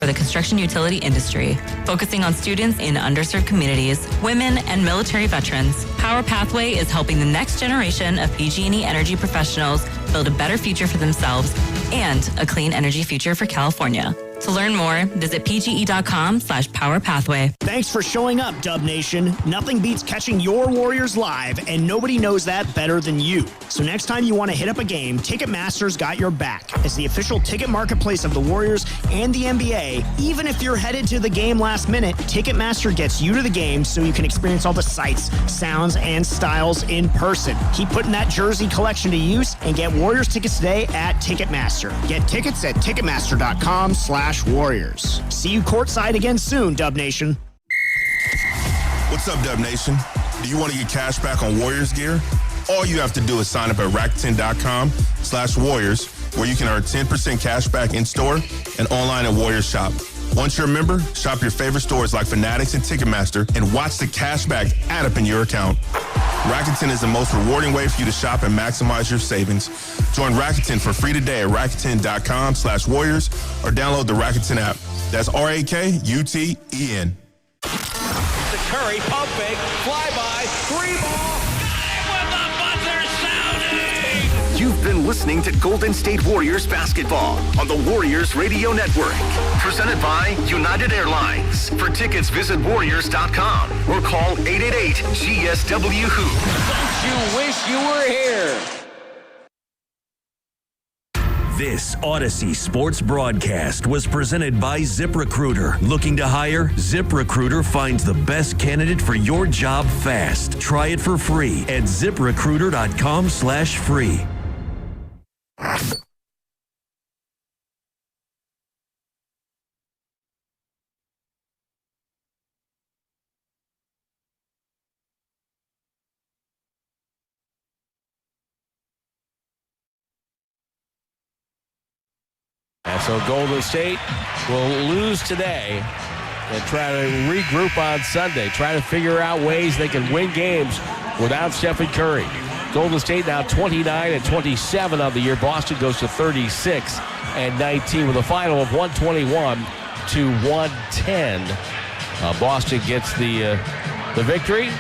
for the construction utility industry, focusing on students in underserved communities, women, and military veterans. Power Pathway is helping the next generation of PG&E energy professionals build a better future for themselves and a clean energy future for California. To learn more, visit pge.com/powerpathway. Thanks for showing up, Dub Nation. Nothing beats catching your Warriors live, and nobody knows that better than you. So next time you want to hit up a game, Ticketmaster's got your back. As the official ticket marketplace of the Warriors and the NBA, even if you're headed to the game last minute, Ticketmaster gets you to the game so you can experience all the sights, sounds, and styles in person. Keep putting that jersey collection to use and get Warriors tickets today at Ticketmaster. Get tickets at Ticketmaster.com/Warriors. See you courtside again soon, Dub Nation. What's up, Dub Nation? Do you want to get cash back on Warriors gear? All you have to do is sign up at Rakuten.com/Warriors, where you can earn 10% cash back in store and online at Warriors Shop. Once you're a member, shop your favorite stores like Fanatics and Ticketmaster and watch the cash back add up in your account. Rakuten is the most rewarding way for you to shop and maximize your savings. Join Rakuten for free today at Rakuten.com/Warriors or download the Rakuten app. That's RAKUTEN. The Curry, pump fake, flyby, three ball. Got it with the buzzer sounding. You've been listening to Golden State Warriors basketball on the Warriors Radio Network. Presented by United Airlines. For tickets, visit Warriors.com or call 888-GSW-WHO. Don't you wish you were here? This Odyssey Sports broadcast was presented by ZipRecruiter. Looking to hire? ZipRecruiter finds the best candidate for your job fast. Try it for free at ZipRecruiter.com/free. And so Golden State will lose today and try to regroup on Sunday, try to figure out ways they can win games without Stephen Curry. Golden State now 29-27 on the year. Boston goes to 36-19 with a final of 121-110. Boston gets the victory.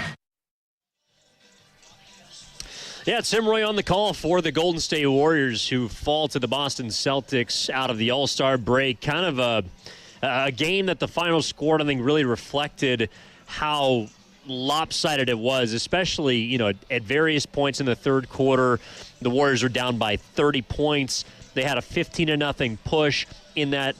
Yeah, it's Tim Roy on the call for the Golden State Warriors, who fall to the Boston Celtics out of the All-Star break. Kind of a game that the final score, I think, really reflected how lopsided it was, especially, at various points in the third quarter. The Warriors were down by 30 points. They had a 15-0 push in that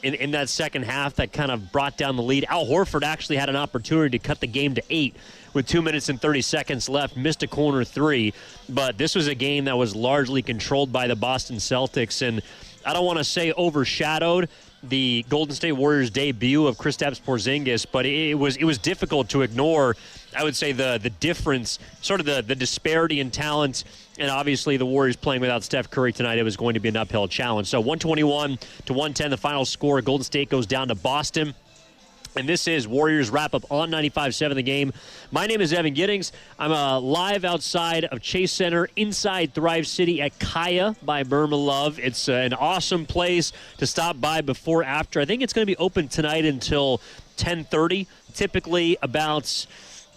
in that second half that kind of brought down the lead. Al Horford actually had an opportunity to cut the game to 8 with 2 minutes and 30 seconds left, missed a corner three. But this was a game that was largely controlled by the Boston Celtics. And I don't want to say overshadowed the Golden State Warriors debut of Kristaps Porzingis, but it was difficult to ignore, I would say, the difference, sort of the disparity in talent. And obviously the Warriors playing without Steph Curry tonight, it was going to be an uphill challenge. So 121-110, the final score. Golden State goes down to Boston. And this is Warriors wrap-up on 95.7 The Game. My name is Evan Giddings. I'm live outside of Chase Center inside Thrive City at Kaya by Burma Love. It's an awesome place to stop by before, after. I think it's going to be open tonight until 10:30, typically about,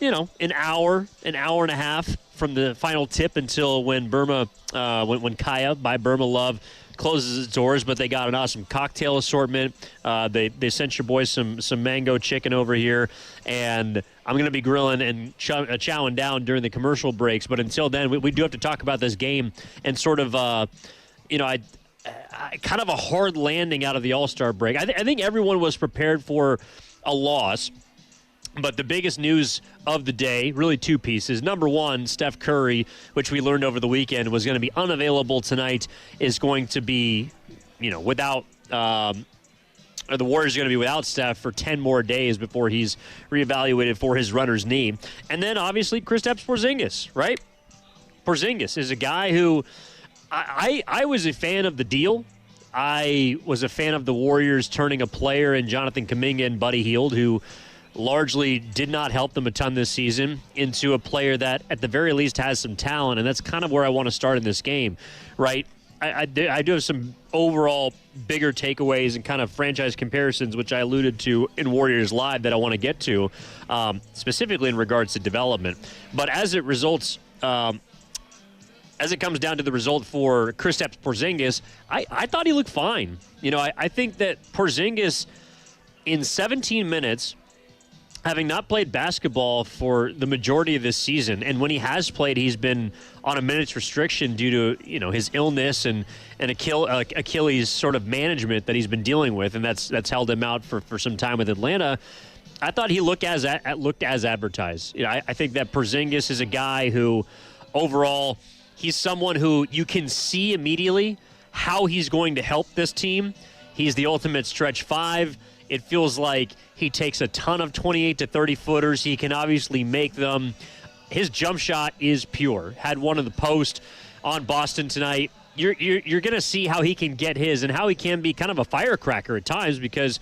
an hour and a half from the final tip until when when Kaya by Burma Love closes its doors. But they got an awesome cocktail assortment. They sent your boys some mango chicken over here, and I'm going to be grilling and chowing down during the commercial breaks. But until then, we do have to talk about this game and sort of, kind of a hard landing out of the All-Star break. I think everyone was prepared for a loss. But the biggest news of the day, really two pieces. Number one, Steph Curry, which we learned over the weekend was going to be unavailable tonight, is going to be, without, or the Warriors are going to be without Steph for 10 more days before he's reevaluated for his runner's knee. And then, obviously, Kristaps Porzingis, right? Porzingis is a guy who I was a fan of the deal. I was a fan of the Warriors turning a player in Jonathan Kuminga and Buddy Hield, who largely did not help them a ton this season, into a player that at the very least has some talent. And that's kind of where I want to start in this game, right? I do have some overall bigger takeaways and kind of franchise comparisons, which I alluded to in Warriors Live that I want to get to, specifically in regards to development. But as it results, as it comes down to the result for Kristaps Porzingis, I thought he looked fine. I think that Porzingis in 17 minutes, having not played basketball for the majority of this season, and when he has played, he's been on a minutes restriction due to his illness and Achilles sort of management that he's been dealing with, and that's held him out for some time with Atlanta. I thought he looked as advertised. I think that Porzingis is a guy who, overall, he's someone who you can see immediately how he's going to help this team. He's the ultimate stretch five. It feels like he takes a ton of 28 to 30 footers. He can obviously make them. His jump shot is pure. Had one of the post on Boston tonight. You're going to see how he can get his and how he can be kind of a firecracker at times, because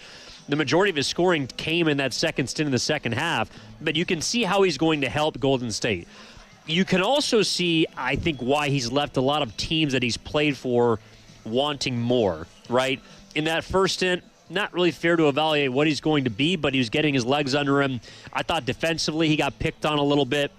the majority of his scoring came in that second stint in the second half. But you can see how he's going to help Golden State. You can also see, I think, why he's left a lot of teams that he's played for wanting more, right? In that first stint, not really fair to evaluate what he's going to be, but he was getting his legs under him. I thought defensively he got picked on a little bit.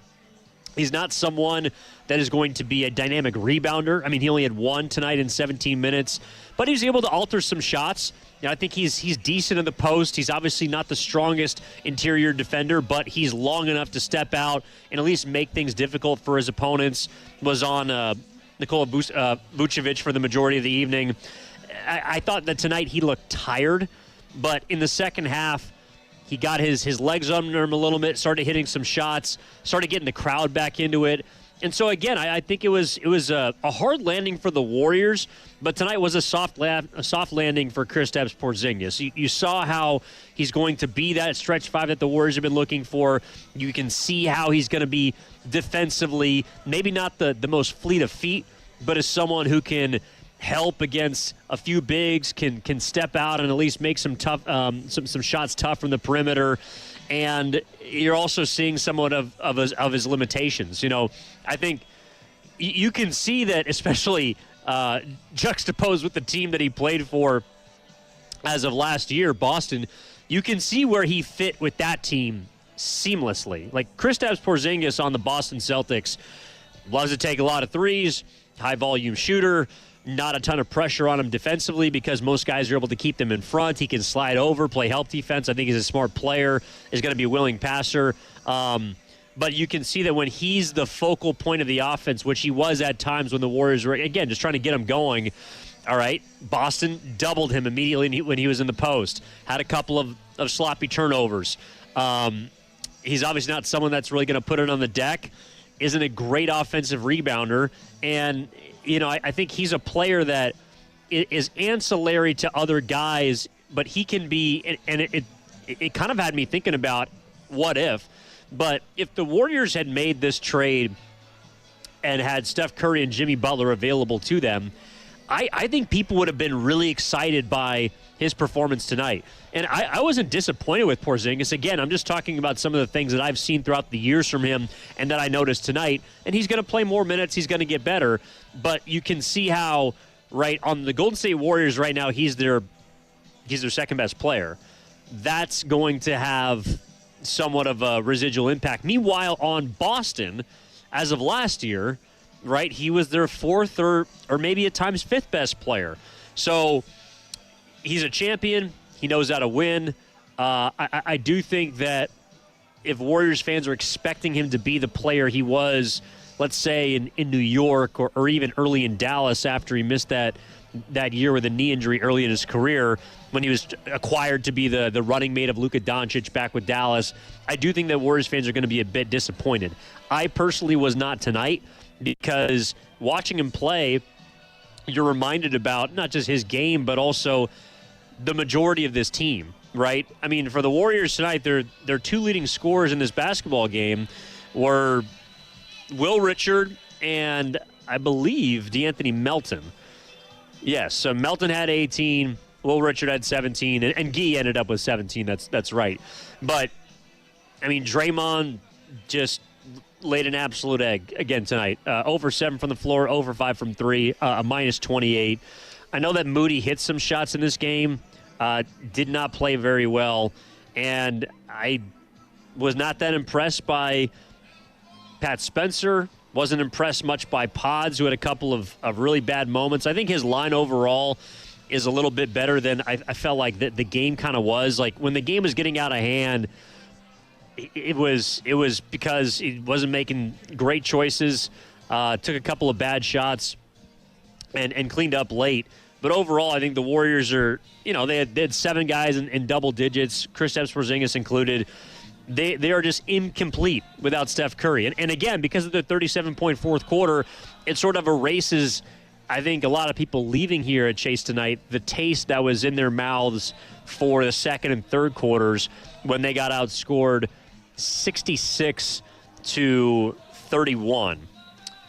He's not someone that is going to be a dynamic rebounder. I mean, he only had one tonight in 17 minutes, but he was able to alter some shots. I think he's decent in the post. He's obviously not the strongest interior defender, but he's long enough to step out and at least make things difficult for his opponents. Was on Nikola Vucevic for the majority of the evening. I thought that tonight he looked tired, but in the second half, he got his legs under him a little bit, started hitting some shots, started getting the crowd back into it. And so, again, I think it was a hard landing for the Warriors, but tonight was a soft landing for Kristaps Porzingis. You saw how he's going to be that stretch five that the Warriors have been looking for. You can see how he's going to be defensively, maybe not the most fleet of feet, but as someone who can help against a few bigs, can step out and at least make some tough some shots tough from the perimeter. And you're also seeing somewhat of his limitations. I think you can see that, especially juxtaposed with the team that he played for as of last year, Boston. You can see where he fit with that team seamlessly. Like Kristaps Porzingis on the Boston Celtics loves to take a lot of threes, high volume shooter. Not a ton of pressure on him defensively because most guys are able to keep them in front. He can slide over, play help defense. I think he's a smart player, is going to be a willing passer. But you can see that when he's the focal point of the offense, which he was at times when the Warriors were, again, just trying to get him going, all right, Boston doubled him immediately when he was in the post. Had a couple of sloppy turnovers. He's obviously not someone that's really going to put it on the deck. Isn't a great offensive rebounder. And I think he's a player that is ancillary to other guys, but he can be, and it kind of had me thinking about what if. But if the Warriors had made this trade and had Steph Curry and Jimmy Butler available to them, I think people would have been really excited by his performance tonight. And I wasn't disappointed with Porzingis. Again, I'm just talking about some of the things that I've seen throughout the years from him and that I noticed tonight. And he's going to play more minutes. He's going to get better. But you can see how, right, on the Golden State Warriors right now, he's their second best player. That's going to have somewhat of a residual impact. Meanwhile, on Boston, as of last year, right, he was their fourth or maybe at times fifth best player. So he's a champion. He knows how to win. I do think that if Warriors fans are expecting him to be the player he was, let's say, in New York or even early in Dallas after he missed that year with a knee injury early in his career when he was acquired to be the running mate of Luka Doncic back with Dallas, I do think that Warriors fans are going to be a bit disappointed. I personally was not tonight because watching him play, you're reminded about not just his game, but also the majority of this team, right? I mean, for the Warriors tonight, their two leading scorers in this basketball game were Will Richard and I believe DeAnthony Melton. Yes, so Melton had 18, Will Richard had 17, and Guy ended up with 17. That's right. But, I mean, Draymond just laid an absolute egg again tonight. Over 7 from the floor, over 5 from 3, a minus 28. I know that Moody hit some shots in this game, did not play very well, and I was not that impressed by Pat Spencer. Wasn't impressed much by Pods, who had a couple of really bad moments. I think his line overall is a little bit better than I felt like the game kind of was. Like, when the game was getting out of hand, it was because he wasn't making great choices, took a couple of bad shots, and cleaned up late. But overall, I think the Warriors are, they had 7 guys in double digits, Kristaps Porzingis included. They are just incomplete without Steph Curry. And again, because of the 37-point fourth quarter, it sort of erases, I think, a lot of people leaving here at Chase tonight, the taste that was in their mouths for the second and third quarters when they got outscored 66-31.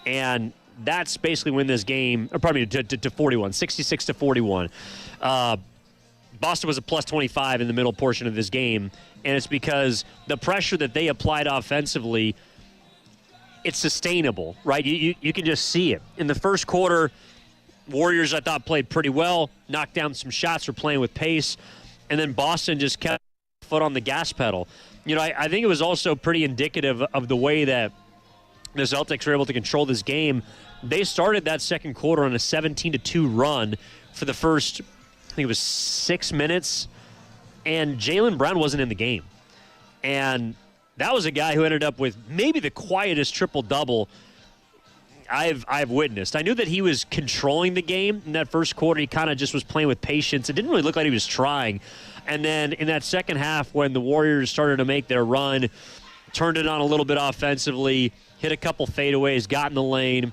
And that's basically when this game, or pardon me, to 41, 66-41. Boston was a plus 25 in the middle portion of this game, and it's because the pressure that they applied offensively, it's sustainable, right? You can just see it. In the first quarter, Warriors, I thought, played pretty well, knocked down some shots, were playing with pace, and then Boston just kept their foot on the gas pedal. I think it was also pretty indicative of the way that the Celtics were able to control this game. They started that second quarter on a 17-2 run for the first, I think it was 6 minutes, and Jaylen Brown wasn't in the game. And that was a guy who ended up with maybe the quietest triple-double I've witnessed. I knew that he was controlling the game in that first quarter. He kind of just was playing with patience. It didn't really look like he was trying. And then in that second half, when the Warriors started to make their run, turned it on a little bit offensively, hit a couple fadeaways, got in the lane.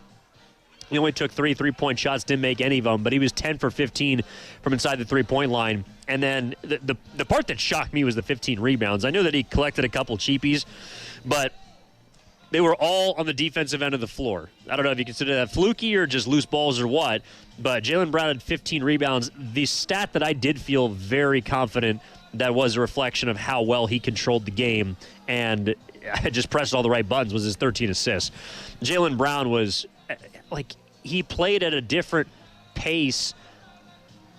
He only took 3 3-point shots, didn't make any of them, but he was 10 for 15 from inside the 3-point line. And then the part that shocked me was the 15 rebounds. I knew that he collected a couple cheapies, but they were all on the defensive end of the floor. I don't know if you consider that fluky or just loose balls or what, but Jaylen Brown had 15 rebounds. The stat that I did feel very confident that was a reflection of how well he controlled the game and just pressed all the right buttons was his 13 assists. Jaylen Brown was, he played at a different pace,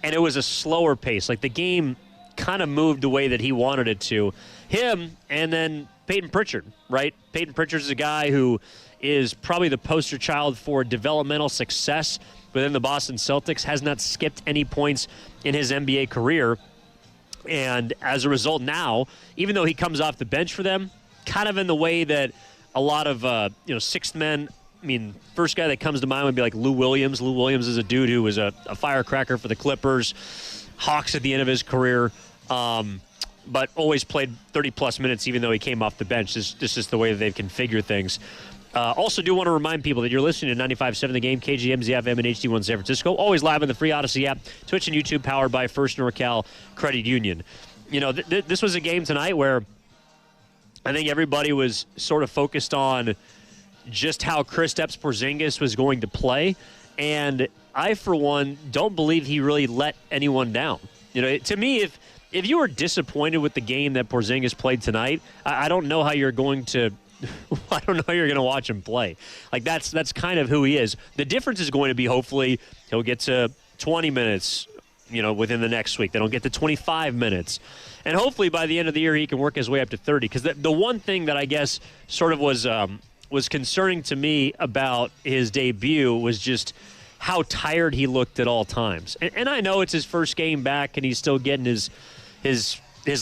and it was a slower pace. Like, the game kind of moved the way that he wanted it to. Him and then Peyton Pritchard, right? Peyton Pritchard is a guy who is probably the poster child for developmental success within the Boston Celtics, has not skipped any points in his NBA career. And as a result now, even though he comes off the bench for them, kind of in the way that a lot of, sixth men, first guy that comes to mind would be like Lou Williams. Lou Williams is a dude who was a firecracker for the Clippers, Hawks at the end of his career, but always played 30-plus minutes even though he came off the bench. This is the way that they've configured things. Also do want to remind people that you're listening to 95.7 The Game, KGMZ FM and HD1 San Francisco, always live on the free Odyssey app, Twitch and YouTube, powered by First NorCal Credit Union. This was a game tonight where I think everybody was sort of focused on just how Kristaps Porzingis was going to play, and I, for one, don't believe he really let anyone down. To me, if you were disappointed with the game that Porzingis played tonight, I don't know how you're going to watch him play. Like, that's kind of who he is. The difference is going to be, hopefully, he'll get to 20 minutes, within the next week. They don't get to 25 minutes. And hopefully by the end of the year, he can work his way up to 30. Because the one thing that I guess sort of was concerning to me about his debut was just how tired he looked at all times. And I know it's his first game back and he's still getting his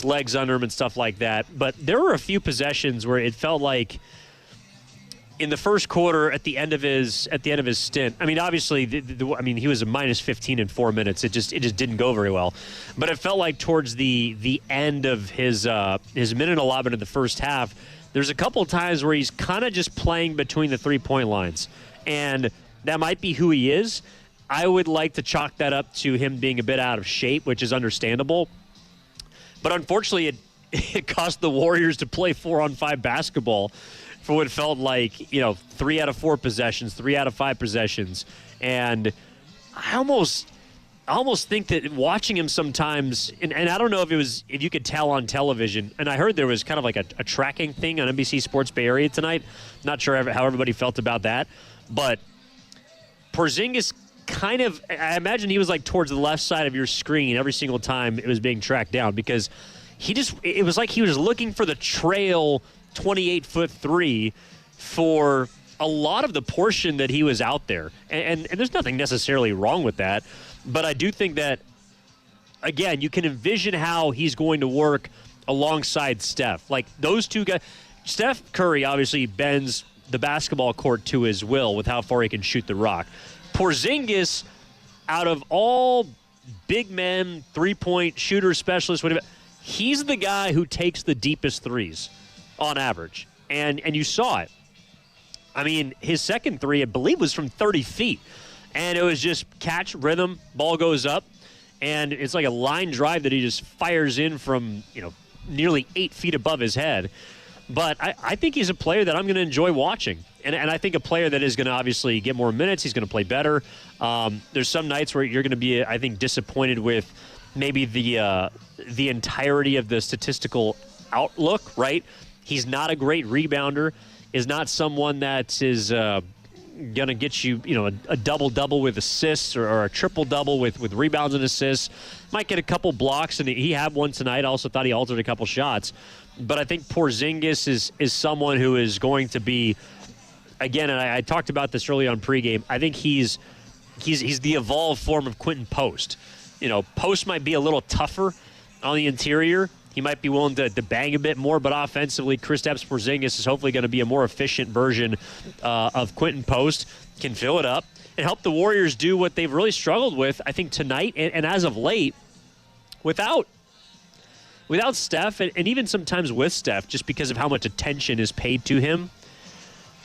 legs under him and stuff like that. But there were a few possessions where it felt like in the first quarter, at the end of his stint, obviously, he was a minus 15 in 4 minutes. It just didn't go very well. But it felt like towards the end of his minute allotment in the first half, there's a couple of times where he's kind of just playing between the 3-point lines, and that might be who he is. I would like to chalk that up to him being a bit out of shape, which is understandable. But unfortunately, it cost the Warriors to play 4-on-5 basketball for what felt like, 3 out of 4 possessions, 3 out of 5 possessions. And I almost almost think that watching him sometimes, and I don't know if you could tell on television, and I heard there was kind of like a tracking thing on NBC Sports Bay Area tonight. Not sure how everybody felt about that, but Porzingis kind of, I imagine he was like towards the left side of your screen every single time it was being tracked down, because it was like he was looking for the trail 28-foot three for a lot of the portion that he was out there. And there's nothing necessarily wrong with that. But I do think that, again, you can envision how he's going to work alongside Steph. Like, those two guys, Steph Curry obviously bends the basketball court to his will with how far he can shoot the rock. Porzingis, out of all big men, three-point shooter specialists, whatever, he's the guy who takes the deepest threes on average. And you saw it. I mean, his second three, I believe, was from 30 feet. And it was just catch, rhythm, ball goes up. And it's like a line drive that he just fires in from, nearly 8 feet above his head. But I think he's a player that I'm going to enjoy watching. And I think a player that is going to obviously get more minutes. He's going to play better. There's some nights where you're going to be, I think, disappointed with maybe the entirety of the statistical outlook, right? He's not a great rebounder. Is not someone that is going to get you, a double-double with assists or a triple-double with rebounds and assists. Might get a couple blocks, and he had one tonight. I also thought he altered a couple shots. But I think Porzingis is someone who is going to be, again, and I talked about this early on pregame, I think he's the evolved form of Quentin Post. Post might be a little tougher on the interior. He might be willing to bang a bit more, but offensively, Kristaps Porzingis is hopefully going to be a more efficient version of Quentin Post, can fill it up, and help the Warriors do what they've really struggled with, I think, tonight and as of late, without Steph, and even sometimes with Steph, just because of how much attention is paid to him.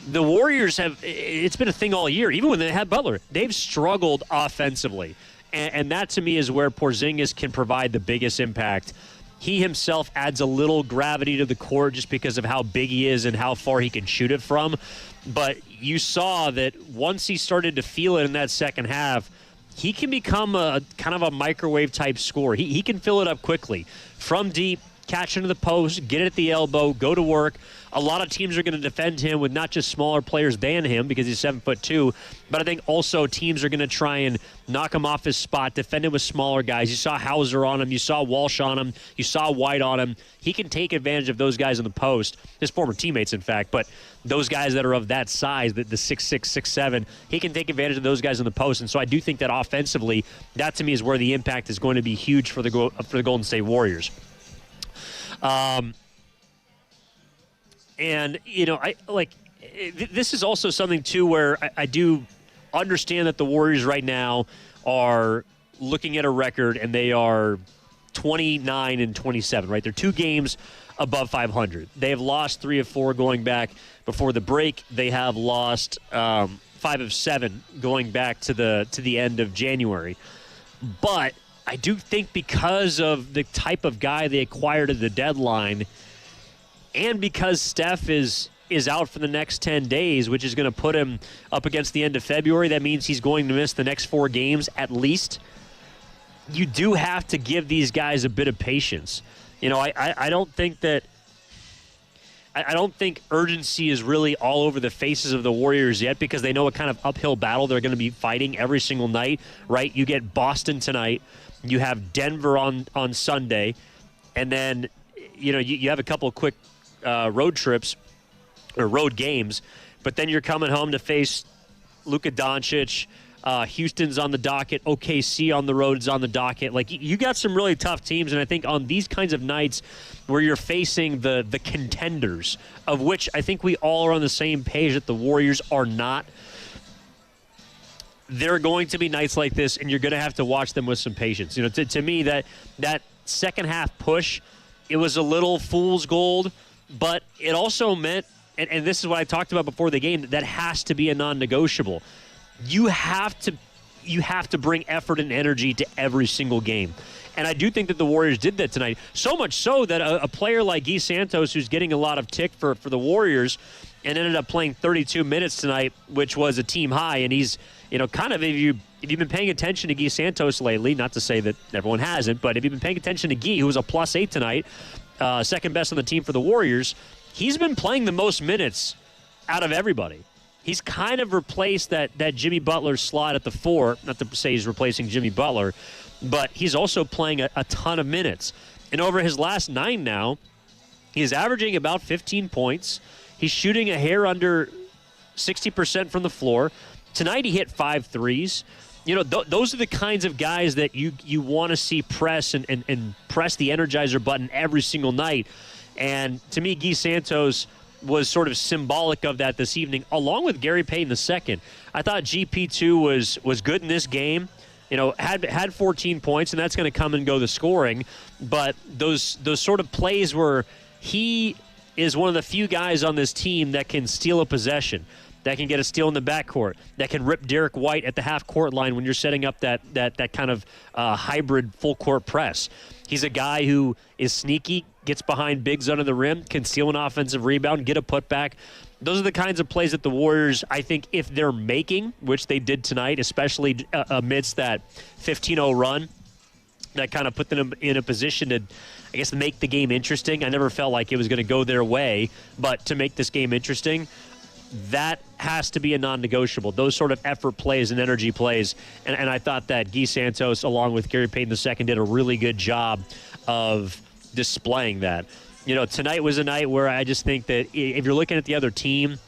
The Warriors it's been a thing all year, even when they had Butler. They've struggled offensively, and that to me is where Porzingis can provide the biggest impact. He himself adds a little gravity to the court just because of how big he is and how far he can shoot it from. But you saw that once he started to feel it in that second half, he can become a kind of a microwave type scorer. He can fill it up quickly from deep, catch into the post, get it at the elbow, go to work. A lot of teams are going to defend him with not just smaller players than him because he's 7'2", but I think also teams are going to try and knock him off his spot, defend him with smaller guys. You saw Hauser on him. You saw Walsh on him. You saw White on him. He can take advantage of those guys in the post, his former teammates, in fact, but those guys that are of that size, the 6'6", 6'7", he can take advantage of those guys in the post. And so I do think that offensively, that to me is where the impact is going to be huge for the Golden State Warriors. And, this is also something, too, where I do understand that the Warriors right now are looking at a record, and they are 29-27, right? They're 2 games above 500. They have lost 3 of 4 going back before the break. They have lost 5 of 7 going back to the end of January. But I do think because of the type of guy they acquired at the deadline, and because Steph is out for the next 10 days, which is going to put him up against the end of February, that means he's going to miss the next 4 games at least. You do have to give these guys a bit of patience. I don't think that I don't think urgency is really all over the faces of the Warriors yet, because they know what kind of uphill battle they're going to be fighting every single night, right? You get Boston tonight. You have Denver on Sunday. And then, you have a couple of quick road trips or road games. But then you're coming home to face Luka Doncic. Houston's on the docket. OKC on the road is on the docket. Like, you got some really tough teams, and I think on these kinds of nights where you're facing the contenders, of which I think we all are on the same page that the Warriors are not, there are going to be nights like this, and you're going to have to watch them with some patience. To me, that second half push, it was a little fool's gold, but it also meant, and this is what I talked about before the game, that has to be a non-negotiable. You have to bring effort and energy to every single game. And I do think that the Warriors did that tonight. So much so that a player like Guy Santos, who's getting a lot of tick for the Warriors, and ended up playing 32 minutes tonight, which was a team high, and he's kind of if you've been paying attention to Guy Santos lately, not to say that everyone hasn't, but if you've been paying attention to Guy, who was a +8 tonight, second best on the team for the Warriors, he's been playing the most minutes out of everybody. He's kind of replaced that Jimmy Butler slot at the 4. Not to say he's replacing Jimmy Butler, but he's also playing a ton of minutes. And over his last 9 now, he's averaging about 15 points. He's shooting a hair under 60% from the floor. Tonight he hit 5 threes. Those are the kinds of guys that you want to see press and press the Energizer button every single night. And to me, Guy Santos was sort of symbolic of that this evening, along with Gary Payton II. I thought GP2 was good in this game. Had 14 points, and that's going to come and go the scoring. But those sort of plays where he is one of the few guys on this team that can steal a possession, that can get a steal in the backcourt, that can rip Derek White at the half-court line when you're setting up that kind of hybrid full-court press. He's a guy who is sneaky, gets behind bigs under the rim, can steal an offensive rebound, get a putback. Those are the kinds of plays that the Warriors, I think, if they're making, which they did tonight, especially amidst that 15-0 run, that kind of put them in a position to, I guess, make the game interesting. I never felt like it was going to go their way, but to make this game interesting, that has to be a non-negotiable. Those sort of effort plays and energy plays. And I thought that Guy Santos, along with Gary Payton II, did a really good job of displaying that. Tonight was a night where I just think that if you're looking at the other team,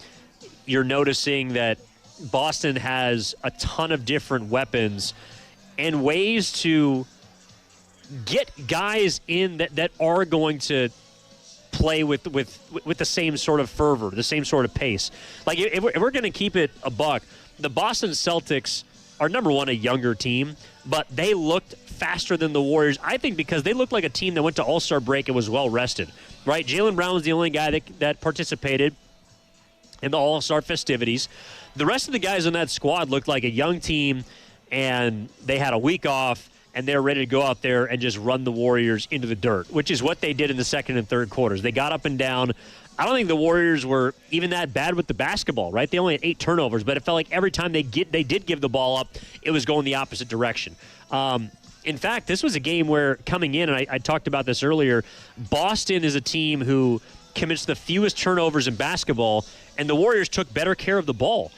you're noticing that Boston has a ton of different weapons and ways to get guys in that are going to play with the same sort of fervor, the same sort of pace. Like, if we're going to keep it a buck, the Boston Celtics are, number one, a younger team, but they looked faster than the Warriors, I think, because they looked like a team that went to All-Star break and was well-rested, right? Jaylen Brown was the only guy that participated in the All-Star festivities. The rest of the guys on that squad looked like a young team, and they had a week off, and they're ready to go out there and just run the Warriors into the dirt, which is what they did in the second and third quarters. They got up and down. I don't think the Warriors were even that bad with the basketball, right? They only had 8 turnovers, but it felt like every time they did give the ball up, it was going the opposite direction. In fact, this was a game where coming in, and I talked about this earlier, Boston is a team who commits the fewest turnovers in basketball, and the Warriors took better care of the ball.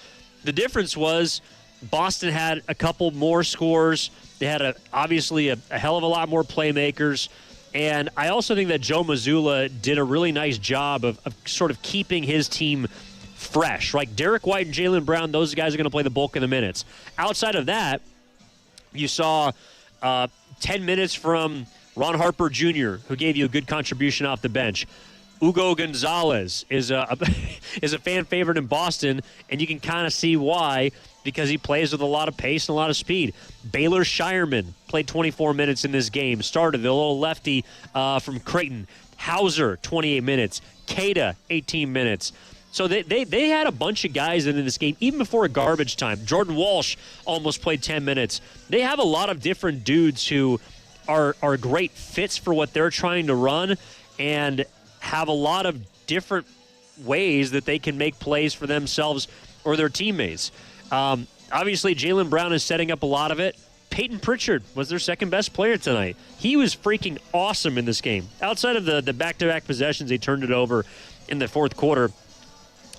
The difference was Boston had a couple more scores. They had obviously a hell of a lot more playmakers. And I also think that Joe Mazzulla did a really nice job of sort of keeping his team fresh. Like Derek White and Jaylen Brown, those guys are going to play the bulk of the minutes. Outside of that, you saw 10 minutes from Ron Harper Jr., who gave you a good contribution off the bench. Hugo Gonzalez is a fan favorite in Boston, and you can kind of see why, because he plays with a lot of pace and a lot of speed. Baylor Shireman played 24 minutes in this game. Started the little lefty from Creighton. Hauser, 28 minutes. Keita, 18 minutes. So they had a bunch of guys in this game, even before garbage time. Jordan Walsh almost played 10 minutes. They have a lot of different dudes who are great fits for what they're trying to run and have a lot of different ways that they can make plays for themselves or their teammates. Obviously, Jaylen Brown is setting up a lot of it. Peyton Pritchard was their second-best player tonight. He was freaking awesome in this game. Outside of the back-to-back possessions, they turned it over in the fourth quarter.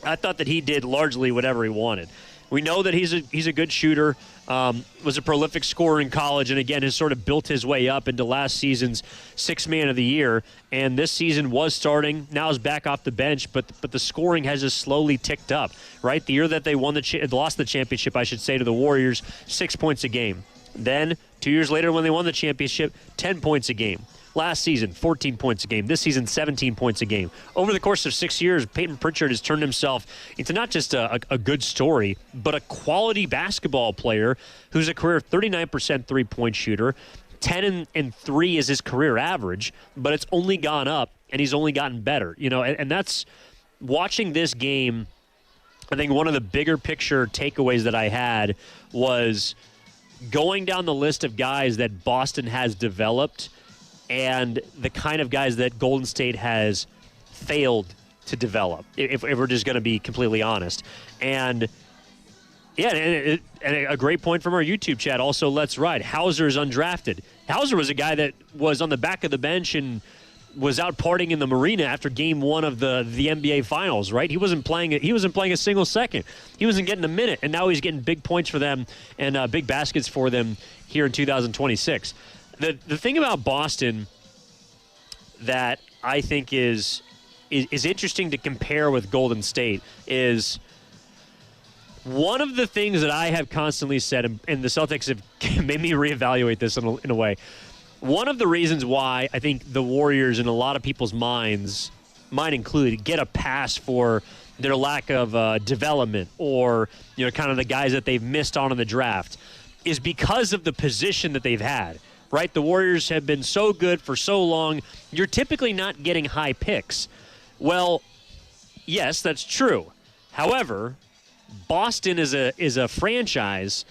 I thought that he did largely whatever he wanted. We know that he's a good shooter, was a prolific scorer in college, and again has sort of built his way up into last season's Sixth Man of the Year. And this season was starting, now is back off the bench, but the scoring has just slowly ticked up. Right, the year that they lost the championship, I should say, to the Warriors, 6 points a game. Then 2 years later, when they won the championship, 10 points a game. Last season, 14 points a game. This season, 17 points a game. Over the course of 6 years, Peyton Pritchard has turned himself into not just a good story, but a quality basketball player who's a career 39% three-point shooter. 10 and 3 is his career average, but it's only gone up, and he's only gotten better. And that's watching this game. I think one of the bigger picture takeaways that I had was going down the list of guys that Boston has developed and the kind of guys that Golden State has failed to develop, if we're just going to be completely honest. And Yeah, and a great point from our YouTube chat. Also, let's ride. Hauser's undrafted. Hauser was a guy that was on the back of the bench and was out partying in the marina after Game 1 of the NBA Finals. Right? He wasn't playing a single second. He wasn't getting a minute, and now he's getting big points for them and big baskets for them here in 2026. The thing about Boston that I think is interesting to compare with Golden State is. One of the things that I have constantly said, and the Celtics have made me reevaluate this in a way, one of the reasons why I think the Warriors, in a lot of people's minds, mine included, get a pass for their lack of development or kind of the guys that they've missed on in the draft is because of the position that they've had. Right? The Warriors have been so good for so long, you're typically not getting high picks. Well, yes, that's true. However, Boston is a franchise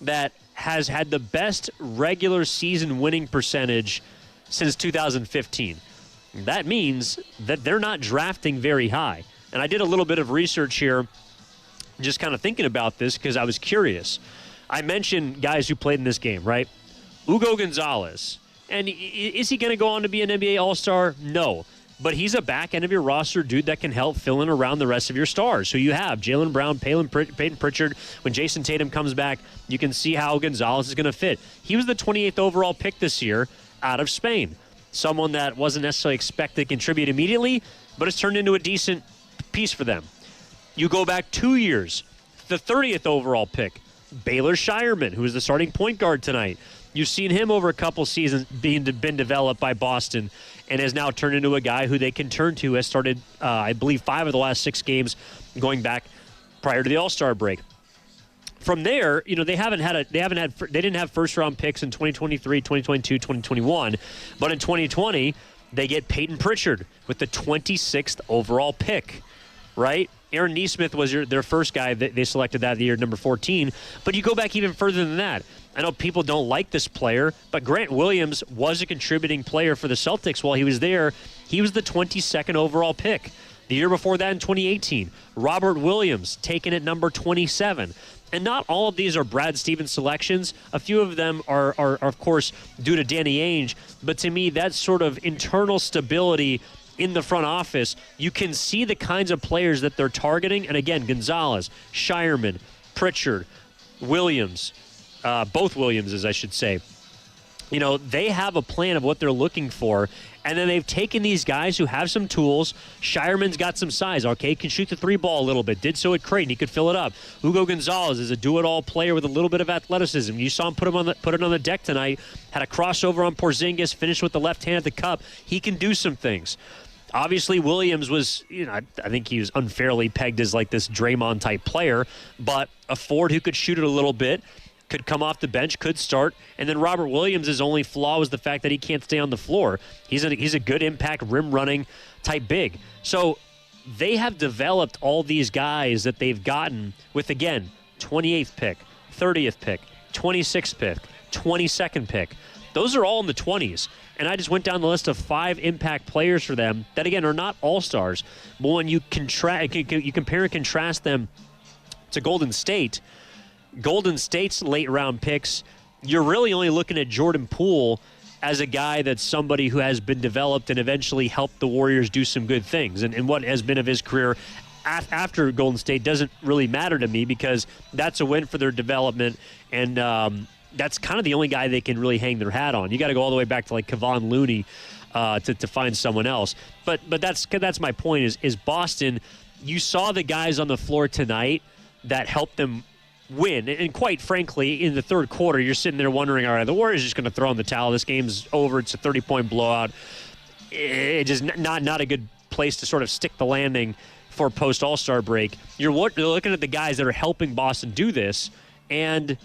that has had the best regular season winning percentage since 2015. That means that they're not drafting very high. And I did a little bit of research here just kind of thinking about this because I was curious. I mentioned guys who played in this game, right? Hugo Gonzalez. And is he going to go on to be an NBA All-Star? No. But he's a back end of your roster dude that can help fill in around the rest of your stars. So you have Jaylen Brown, Peyton Pritchard. When Jason Tatum comes back, you can see how Gonzalez is going to fit. He was the 28th overall pick this year out of Spain. Someone that wasn't necessarily expected to contribute immediately, but it's turned into a decent piece for them. You go back 2 years, the 30th overall pick, Baylor Shireman, who is the starting point guard tonight. You've seen him over a couple seasons been developed by Boston and has now turned into a guy who they can turn to. Has started, I believe, 5 of the last 6 games going back prior to the All-Star break. From there, they didn't have first-round picks in 2023, 2022, 2021, but in 2020 they get Peyton Pritchard with the 26th overall pick, right? Aaron Nesmith was their first guy that they selected that year, number 14. But you go back even further than that. I know people don't like this player, but Grant Williams was a contributing player for the Celtics while he was there. He was the 22nd overall pick. The year before that in 2018, Robert Williams taken at number 27. And not all of these are Brad Stevens selections. A few of them are of course, due to Danny Ainge. But to me, that sort of internal stability in the front office, you can see the kinds of players that they're targeting. And again, Gonzalez, Shireman, Pritchard, Williams, both Williamses, I should say. They have a plan of what they're looking for, and then they've taken these guys who have some tools. Shireman's got some size, okay? Can shoot the 3-ball a little bit. Did so at Creighton. He could fill it up. Hugo Gonzalez is a do-it-all player with a little bit of athleticism. You saw him put it on the deck tonight. Had a crossover on Porzingis, finished with the left hand at the cup. He can do some things. Obviously, Williams was, I think he was unfairly pegged as like this Draymond-type player, but a forward who could shoot it a little bit, could come off the bench, could start. And then Robert Williams' only flaw was the fact that he can't stay on the floor. He's a good impact, rim-running type big. So they have developed all these guys that they've gotten with, again, 28th pick, 30th pick, 26th pick, 22nd pick. Those are all in the 20s. And I just went down the list of 5 impact players for them that, again, are not all-stars. But when you compare and contrast them to Golden State's late round picks, you're really only looking at Jordan Poole as a guy that's somebody who has been developed and eventually helped the Warriors do some good things. And what has been of his career after Golden State doesn't really matter to me because that's a win for their development, and that's kind of the only guy they can really hang their hat on. You got to go all the way back to like Kevon Looney to find someone else. But that's my point is Boston, you saw the guys on the floor tonight that helped them win. And quite frankly, in the third quarter, you're sitting there wondering, all right, the Warriors are just going to throw in the towel. This game's over. It's a 30-point blowout. It's just not a good place to sort of stick the landing for post-All-Star break. You're looking at the guys that are helping Boston do this, and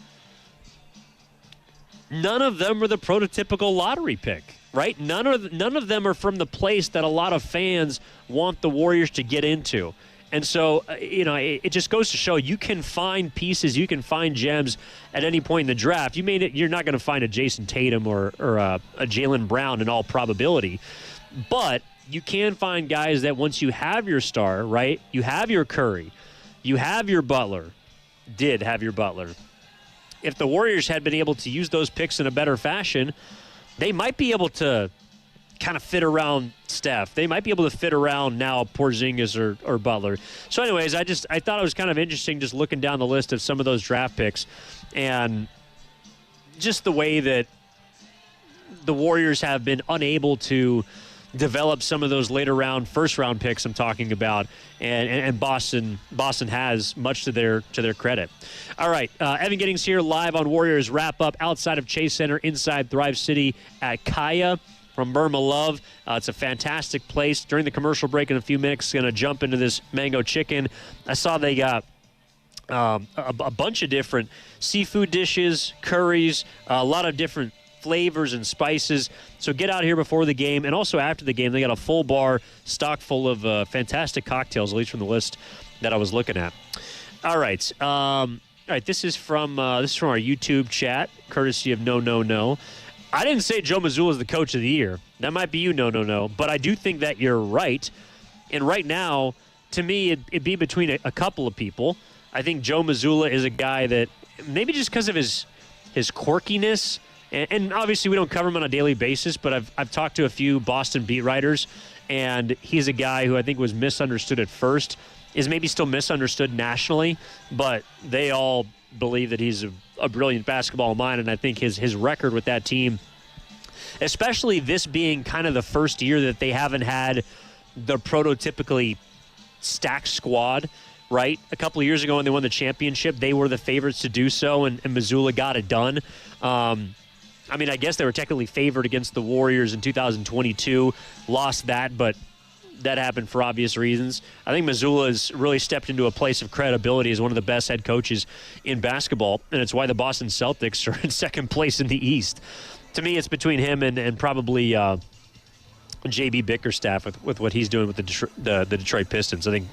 none of them are the prototypical lottery pick, right? None of them are from the place that a lot of fans want the Warriors to get into. And so, it just goes to show you can find pieces, you can find gems at any point in the draft. You're not going to find a Jason Tatum or a Jaylen Brown in all probability, but you can find guys that once you have your star, right, you have your Curry, you have your Butler, did have your Butler. If the Warriors had been able to use those picks in a better fashion, they might be able to kind of fit around Steph. They might be able to fit around now Porzingis or Butler. So anyways, I thought it was kind of interesting just looking down the list of some of those draft picks and just the way that the Warriors have been unable to develop some of those later round, first round picks I'm talking about, and Boston has, much to their credit. All right, Evan Giddings here live on Warriors Wrap Up outside of Chase Center, inside Thrive City at Kaya from Burma Love. It's a fantastic place. During the commercial break in a few minutes, going to jump into this mango chicken. I saw they got a bunch of different seafood dishes, curries, a lot of different flavors and spices. So get out here before the game, and also after the game, they got a full bar stock full of fantastic cocktails, at least from the list that I was looking at. All right, this is from our YouTube chat, courtesy of No. I didn't say Joe Mazzulla is the coach of the year. That might be you, No. But I do think that you're right. And right now, to me, it'd be between a couple of people. I think Joe Mazzulla is a guy that maybe just because of his quirkiness. And obviously we don't cover him on a daily basis, but I've talked to a few Boston beat writers, and he's a guy who I think was misunderstood at first, is maybe still misunderstood nationally, but they all believe that he's a brilliant basketball mind, and I think his record with that team, especially this being kind of the first year that they haven't had the prototypically stacked squad, right? A couple of years ago when they won the championship, they were the favorites to do so, and Mazzulla got it done. I mean, I guess they were technically favored against the Warriors in 2022, lost that, but that happened for obvious reasons. I think Mazzulla has really stepped into a place of credibility as one of the best head coaches in basketball, and it's why the Boston Celtics are in second place in the East. To me, it's between him and probably J.B. Bickerstaff with what he's doing with the Detroit Pistons. I think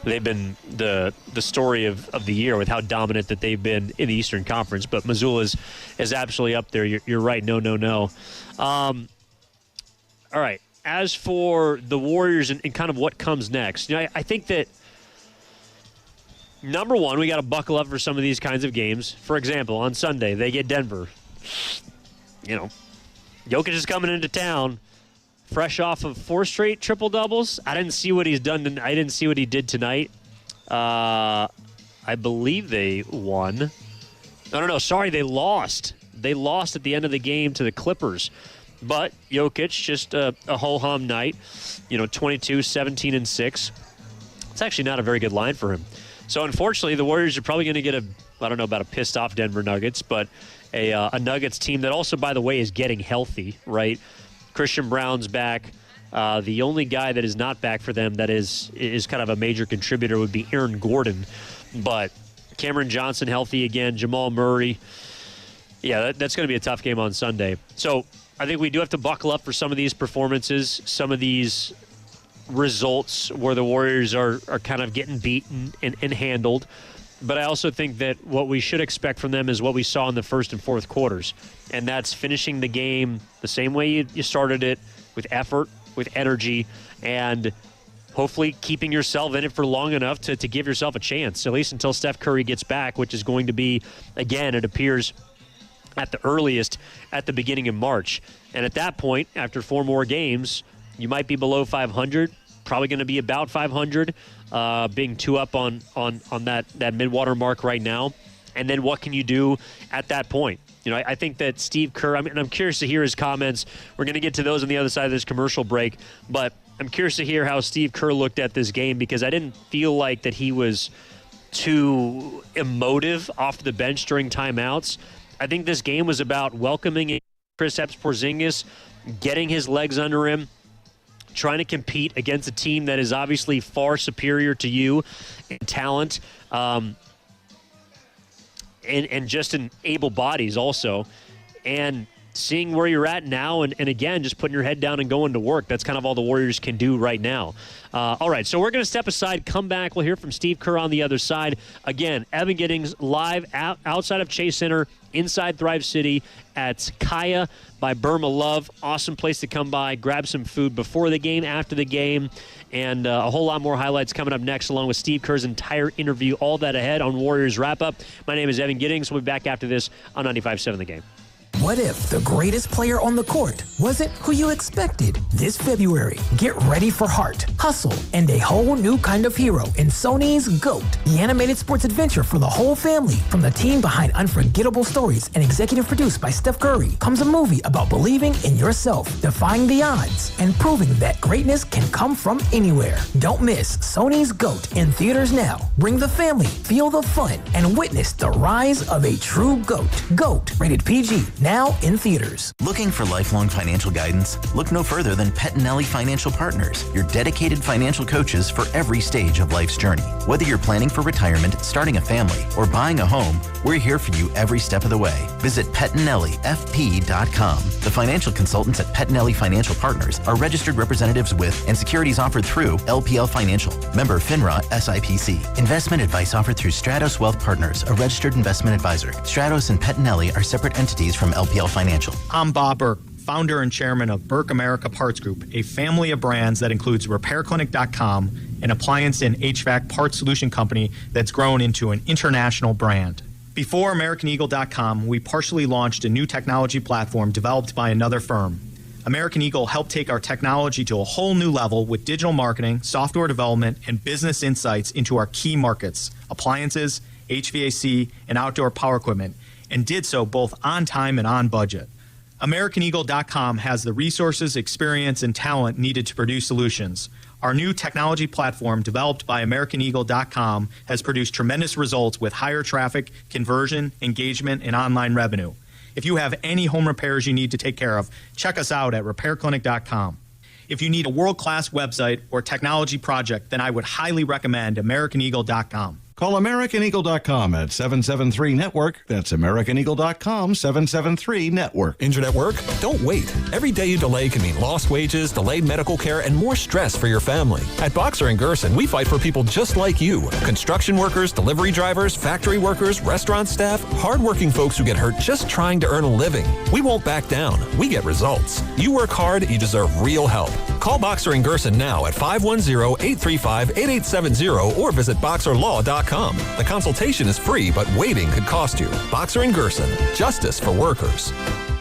they've been the story of the year with how dominant that they've been in the Eastern Conference. But Mazzulla is absolutely up there. You're right. No. All right. As for the Warriors and kind of what comes next, I think that, number one, we got to buckle up for some of these kinds of games. For example, on Sunday, they get Denver. Jokic is coming into town. Fresh off of 4 straight triple-doubles. I didn't see what he's done. I didn't see what he did tonight. I believe they won. No. Sorry, they lost. They lost at the end of the game to the Clippers. But Jokic, just a ho-hum night. 22, 17, and 6. It's actually not a very good line for him. So, unfortunately, the Warriors are probably going to get I don't know about a pissed-off Denver Nuggets, but a Nuggets team that also, by the way, is getting healthy, right? Christian Brown's back. The only guy that is not back for them that is kind of a major contributor would be Aaron Gordon. But Cameron Johnson healthy again, Jamal Murray. Yeah, that's going to be a tough game on Sunday. So I think we do have to buckle up for some of these performances, some of these results where the Warriors are kind of getting beaten and handled. But I also think that what we should expect from them is what we saw in the first and fourth quarters, and that's finishing the game the same way you started it, with effort, with energy, and hopefully keeping yourself in it for long enough to give yourself a chance, at least until Steph Curry gets back, which is going to be, again, it appears, at the earliest at the beginning of March. And at that point, after 4 more games, you might be below 500, probably going to be about 500, being 2 up on that mid-water mark right now. And then what can you do at that point? I think that Steve Kerr, I'm curious to hear his comments. We're going to get to those on the other side of this commercial break, but I'm curious to hear how Steve Kerr looked at this game, because I didn't feel like that he was too emotive off the bench during timeouts. I think this game was about welcoming Kristaps Porzingis, getting his legs under him, trying to compete against a team that is obviously far superior to you in talent, and just in able bodies also, and seeing where you're at now, and again, just putting your head down and going to work. That's kind of all the Warriors can do right now. All right, so we're going to step aside, come back. We'll hear from Steve Kerr on the other side. Again, Evan Giddings live outside of Chase Center inside Thrive City at Kaya by Burma Love. Awesome place to come by, grab some food before the game, after the game, and a whole lot more highlights coming up next, along with Steve Kerr's entire interview. All that ahead on Warriors Wrap-Up. My name is Evan Giddings. We'll be back after this on 95.7 The Game. What if the greatest player on the court wasn't who you expected? This February, get ready for heart, hustle, and a whole new kind of hero in Sony's GOAT, the animated sports adventure for the whole family. From the team behind unforgettable stories and executive produced by Steph Curry, comes a movie about believing in yourself, defying the odds, and proving that greatness can come from anywhere. Don't miss Sony's GOAT in theaters now. Bring the family, feel the fun, and witness the rise of a true GOAT. GOAT, rated PG. Now in theaters. Looking for lifelong financial guidance? Look no further than Pettinelli Financial Partners, your dedicated financial coaches for every stage of life's journey. Whether you're planning for retirement, starting a family, or buying a home, we're here for you every step of the way. Visit PettinelliFP.com. The financial consultants at Pettinelli Financial Partners are registered representatives with and securities offered through LPL Financial. Member FINRA SIPC. Investment advice offered through Stratos Wealth Partners, a registered investment advisor. Stratos and Pettinelli are separate entities from LPL Financial. I'm Bob Burke, founder and chairman of Burke America Parts Group, a family of brands that includes RepairClinic.com, an appliance and HVAC parts solution company that's grown into an international brand. Before AmericanEagle.com, we partially launched a new technology platform developed by another firm. American Eagle helped take our technology to a whole new level with digital marketing, software development, and business insights into our key markets, appliances, HVAC, and outdoor power equipment, and did so both on time and on budget. AmericanEagle.com has the resources, experience, and talent needed to produce solutions. Our new technology platform, developed by AmericanEagle.com, has produced tremendous results with higher traffic, conversion, engagement, and online revenue. If you have any home repairs you need to take care of, check us out at RepairClinic.com. If you need a world-class website or technology project, then I would highly recommend AmericanEagle.com. Call AmericanEagle.com at 773-NETWORK. That's AmericanEagle.com, 773-NETWORK. Injured at work? Don't wait. Every day you delay can mean lost wages, delayed medical care, and more stress for your family. At Boxer & Gerson, we fight for people just like you. Construction workers, delivery drivers, factory workers, restaurant staff, hardworking folks who get hurt just trying to earn a living. We won't back down. We get results. You work hard, you deserve real help. Call Boxer & Gerson now at 510-835-8870 or visit boxerlaw.com. The consultation is free, but waiting could cost you. Boxer & Gerson, justice for workers.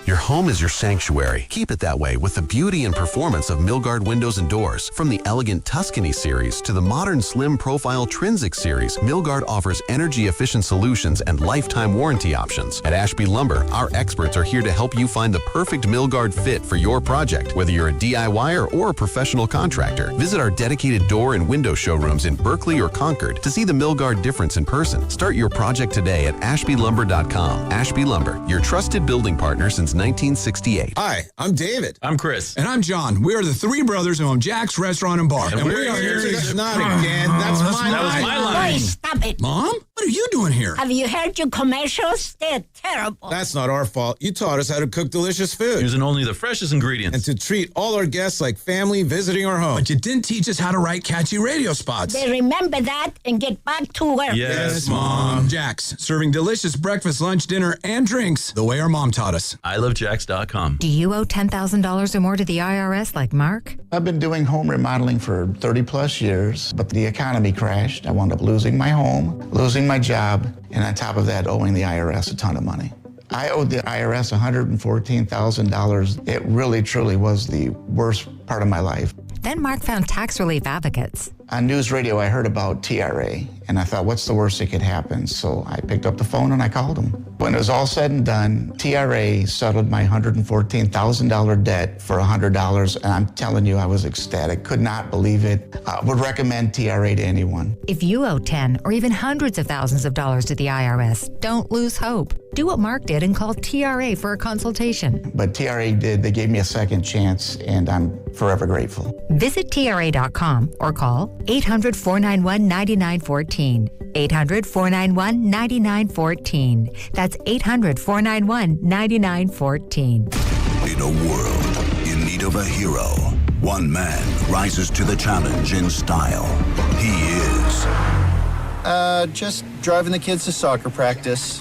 Your home is your sanctuary. Keep it that way with the beauty and performance of Milgard windows and doors. From the elegant Tuscany series to the modern slim profile Trinsic series, Milgard offers energy-efficient solutions and lifetime warranty options. At Ashby Lumber, our experts are here to help you find the perfect Milgard fit for your project, whether you're a DIYer or a professional contractor. Visit our dedicated door and window showrooms in Berkeley or Concord to see the Milgard difference in person. Start your project today at ashbylumber.com. Ashby Lumber, your trusted building partner since 1968. Hi, I'm David. I'm Chris. And I'm John. We are the three brothers who own Jack's Restaurant and Bar. And we are here to... That's not again. That's my line. That was my line. Boy, stop it. Mom? What are you doing here? Have you heard your commercials? They're terrible. That's not our fault. You taught us how to cook delicious food. Using only the freshest ingredients. And to treat all our guests like family visiting our home. But you didn't teach us how to write catchy radio spots. They remember that and get back to work. Yes, Mom. Jack's, serving delicious breakfast, lunch, dinner, and drinks the way our mom taught us. ILoveJax.com. Do you owe $10,000 or more to the IRS like Mark? I've been doing home remodeling for 30 plus years, but the economy crashed. I wound up losing my home, losing my job, and on top of that, owing the IRS a ton of money. I owed the IRS $114,000. It really, truly was the worst part of my life. Then Mark found tax relief advocates. On news radio, I heard about TRA, and I thought, what's the worst that could happen? So I picked up the phone and I called them. When it was all said and done, TRA settled my $114,000 debt for $100, and I'm telling you, I was ecstatic. Could not believe it. I would recommend TRA to anyone. If you owe 10 or even hundreds of thousands of dollars to the IRS, don't lose hope. Do what Mark did and call TRA for a consultation. But TRA did. They gave me a second chance, and I'm forever grateful. Visit TRA.com or call 800-491-9914. 800-491-9914. That's 800-491-9914. In a world in need of a hero, one man rises to the challenge in style. He is Just driving the kids to soccer practice.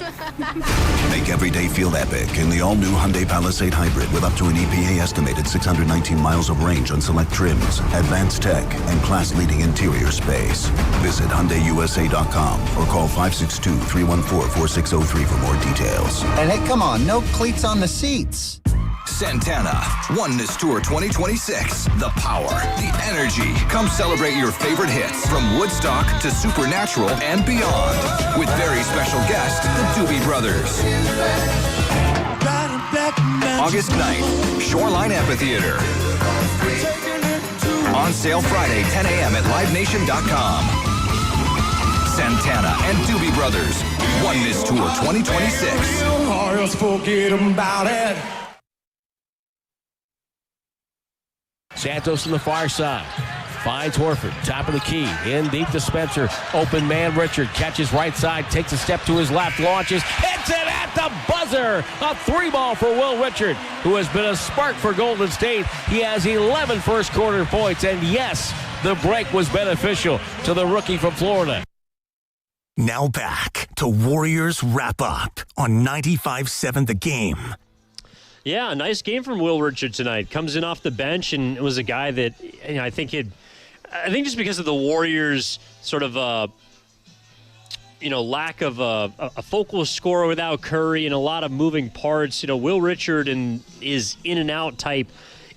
Make every day feel epic in the all-new Hyundai Palisade Hybrid with up to an EPA estimated 619 miles of range on select trims, advanced tech, and class-leading interior space. Visit HyundaiUSA.com or call 562-314-4603 for more details. And hey, come on, no cleats on the seats. Santana, Oneness Tour 2026. The power, the energy. Come celebrate your favorite hits from Woodstock to Supernatural and beyond. With very special guest, the Doobie Brothers. August 9th, Shoreline Amphitheater. On sale Friday, 10 a.m. at LiveNation.com. Santana and Doobie Brothers, Oneness Tour 2026. Forget about it. Santos on the far side. Finds Horford, top of the key. In deep to Spencer. Open man Richard. Catches right side. Takes a step to his left. Launches. Hits it at the buzzer. A 3-ball for Will Richard, who has been a spark for Golden State. He has 11 first quarter points. And yes, the break was beneficial to the rookie from Florida. Now back to Warriors Wrap Up on 95.7 The Game. Yeah, nice game from Will Richard tonight. Comes in off the bench and was a guy that I think just because of the Warriors' sort of lack of a focal scorer without Curry and a lot of moving parts. Will Richard and his in and out type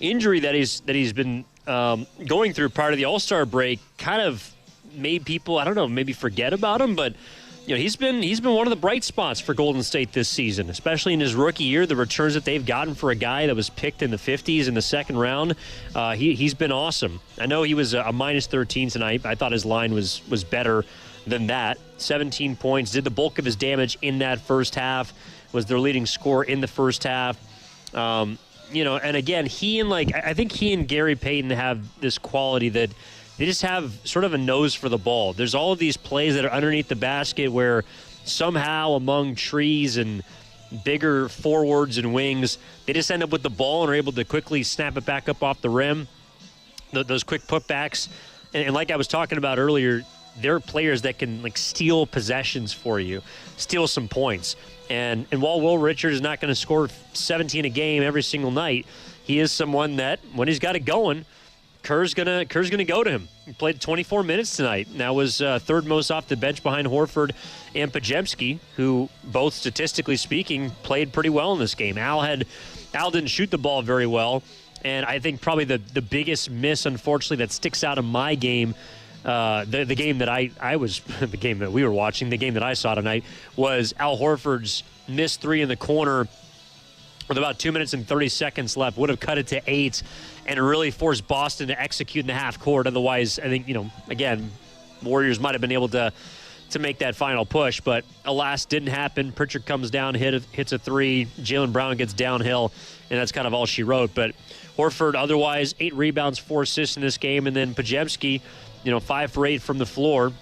injury that he's been going through prior to the All-Star break kind of made people, I don't know, maybe forget about him, but he's been one of the bright spots for Golden State this season, especially in his rookie year. The returns that they've gotten for a guy that was picked in the 50s in the second round, he's been awesome. I know he was a minus 13 tonight. I thought his line was better than that. 17 points, did the bulk of his damage in that first half, was their leading scorer in the first half. And again, I think he and Gary Payton have this quality that they just have sort of a nose for the ball. There's all of these plays that are underneath the basket where somehow among trees and bigger forwards and wings, they just end up with the ball and are able to quickly snap it back up off the rim. Those quick putbacks. And like I was talking about earlier, there are players that can steal possessions for you, steal some points. And while Will Richard is not going to score 17 a game every single night, he is someone that when he's got it going, Kerr's gonna go to him. He played 24 minutes tonight. And that was third most off the bench behind Horford and Podziemski, who both statistically speaking played pretty well in this game. Al didn't shoot the ball very well, and I think probably the biggest miss, unfortunately, that sticks out in my game, the game that the game that we were watching, the game that I saw tonight, was Al Horford's missed three in the corner with about 2 minutes and 30 seconds left. Would have cut it to 8 and really forced Boston to execute in the half court. Otherwise, I think, again, Warriors might have been able to make that final push, but alas, didn't happen. Pritchard comes down, hits a three. Jaylen Brown gets downhill, and that's kind of all she wrote. But Horford, otherwise, 8 rebounds, 4 assists in this game, and then Podziemski, 5 for 8 from the floor.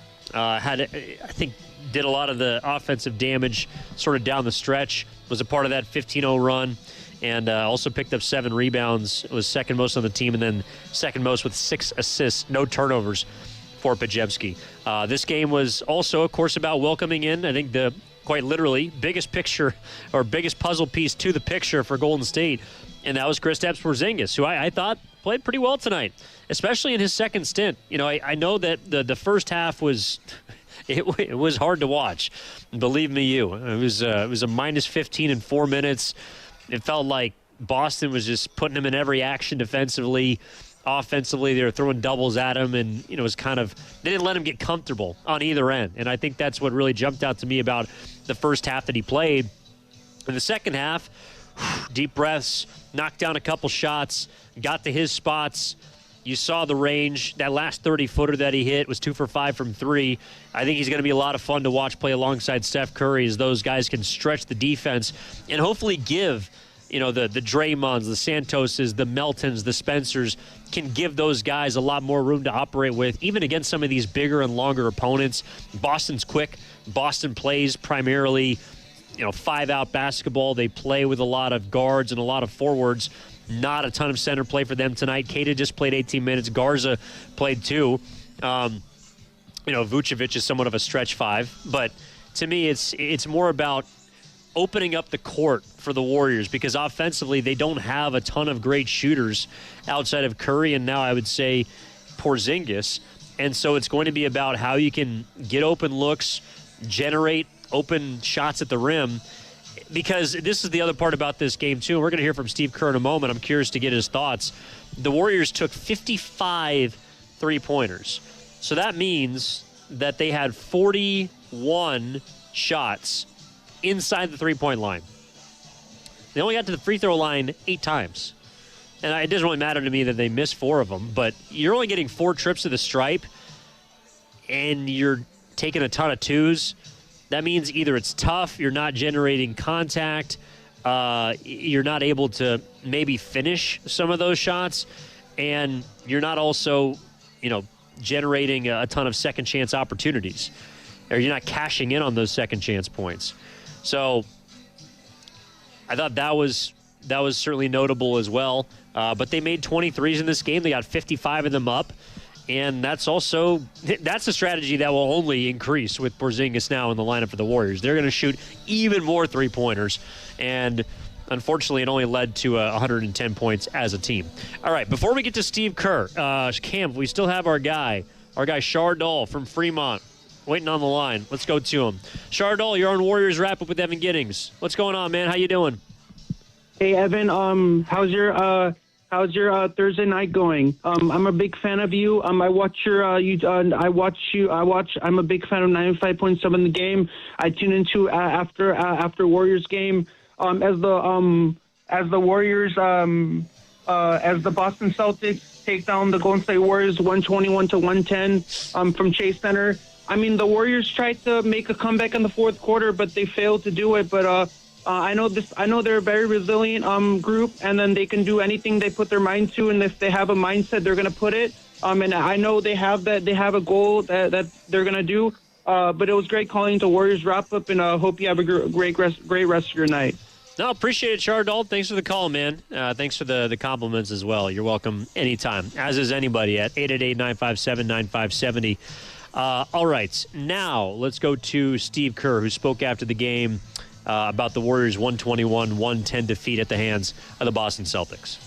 Did a lot of the offensive damage sort of down the stretch, was a part of that 15-0 run, and also picked up 7 rebounds, was second most on the team, and then second most with 6 assists, no turnovers for Podziemski. This game was also, of course, about welcoming in, I think, the quite literally biggest picture or biggest puzzle piece to the picture for Golden State, and that was Kristaps Porzingis, who I thought played pretty well tonight, especially in his second stint. I know that the first half was... It was hard to watch. Believe me, it was a minus 15 in 4 minutes. It felt like Boston was just putting him in every action defensively. Offensively, they were throwing doubles at him, and it was kind of, they didn't let him get comfortable on either end. And I think that's what really jumped out to me about the first half that he played. In the second half, deep breaths, knocked down a couple shots, got to his spots. You saw the range. That last 30-footer that he hit was 2 for 5 from 3. I think he's going to be a lot of fun to watch play alongside Steph Curry, as those guys can stretch the defense and hopefully give, the Draymonds, the Santoses, the Meltons, the Spencers, can give those guys a lot more room to operate with, even against some of these bigger and longer opponents. Boston's quick. Boston plays primarily, 5-out basketball. They play with a lot of guards and a lot of forwards. Not a ton of center play for them tonight. Keita just played 18 minutes. Garza played 2. Vucevic is somewhat of a stretch five, but to me, it's more about opening up the court for the Warriors because offensively they don't have a ton of great shooters outside of Curry and now I would say Porzingis. And so it's going to be about how you can get open looks, generate open shots at the rim, because this is the other part about this game too. We're going to hear from Steve Kerr in a moment. I'm curious to get his thoughts. The Warriors took 55 three-pointers. So that means that they had 41 shots inside the three-point line. They only got to the free throw line 8 times. And it doesn't really matter to me that they missed 4 of them, but you're only getting 4 trips to the stripe and you're taking a ton of 2s. That means either it's tough, you're not generating contact, you're not able to maybe finish some of those shots, and you're not also, generating a ton of second chance opportunities, or you're not cashing in on those second chance points. So I thought that was certainly notable as well. But they made 23s in this game. They got 55 of them up. And that's a strategy that will only increase with Porzingis now in the lineup for the Warriors. They're going to shoot even more three-pointers. And unfortunately, it only led to 110 points as a team. All right, before we get to Steve Kerr, Cam, we still have our guy Chardol from Fremont, waiting on the line. Let's go to him. Chardol, you're on Warriors Wrap-Up with Evan Giddings. What's going on, man? How you doing? Hey, Evan. How's your Thursday night going? I'm a big fan of you. I watch your I'm a big fan of 95.7 The Game. I tune into after Warriors game. As the Boston Celtics take down the Golden State Warriors 121-110 from Chase Center. I mean, the Warriors tried to make a comeback in the fourth quarter, but they failed to do it. But I know they're a very resilient group, and then they can do anything they put their mind to. And if they have a mindset, they're going to put it. And I know they have a goal that they're going to do. But it was great calling the Warriors Wrap-Up, and hope you have a great rest of your night. No, appreciate it, Chardol. Thanks for the call, man. Thanks for the compliments as well. You're welcome anytime, as is anybody at 888-957-9570. All right, now let's go to Steve Kerr, who spoke after the game about the Warriors' 121-110 defeat at the hands of the Boston Celtics.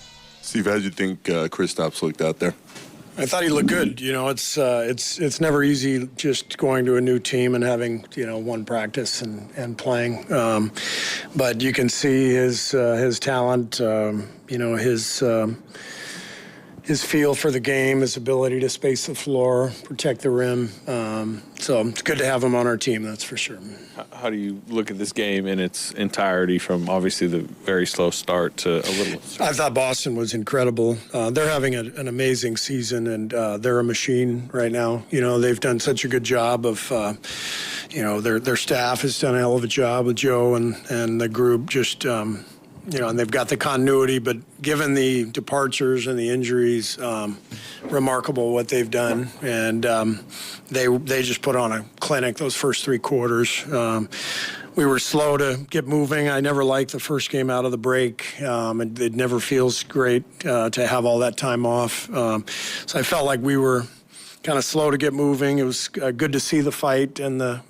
Steve, how did you think Kristaps looked out there? I thought he looked good. It's never easy just going to a new team and having one practice and playing. But you can see his talent. His feel for the game, his ability to space the floor, protect the rim. So it's good to have him on our team, that's for sure. How do you look at this game in its entirety, from obviously the very slow start to a little? I thought Boston was incredible. They're having an amazing season, and they're a machine right now. They've done such a good job of, their staff has done a hell of a job with Joe and the group just, and they've got the continuity, but given the departures and the injuries, remarkable what they've done. And they just put on a clinic those first 3 quarters. We were slow to get moving. I never liked the first game out of the break. It never feels great to have all that time off. So I felt like we were kind of slow to get moving. It was good to see the fight and the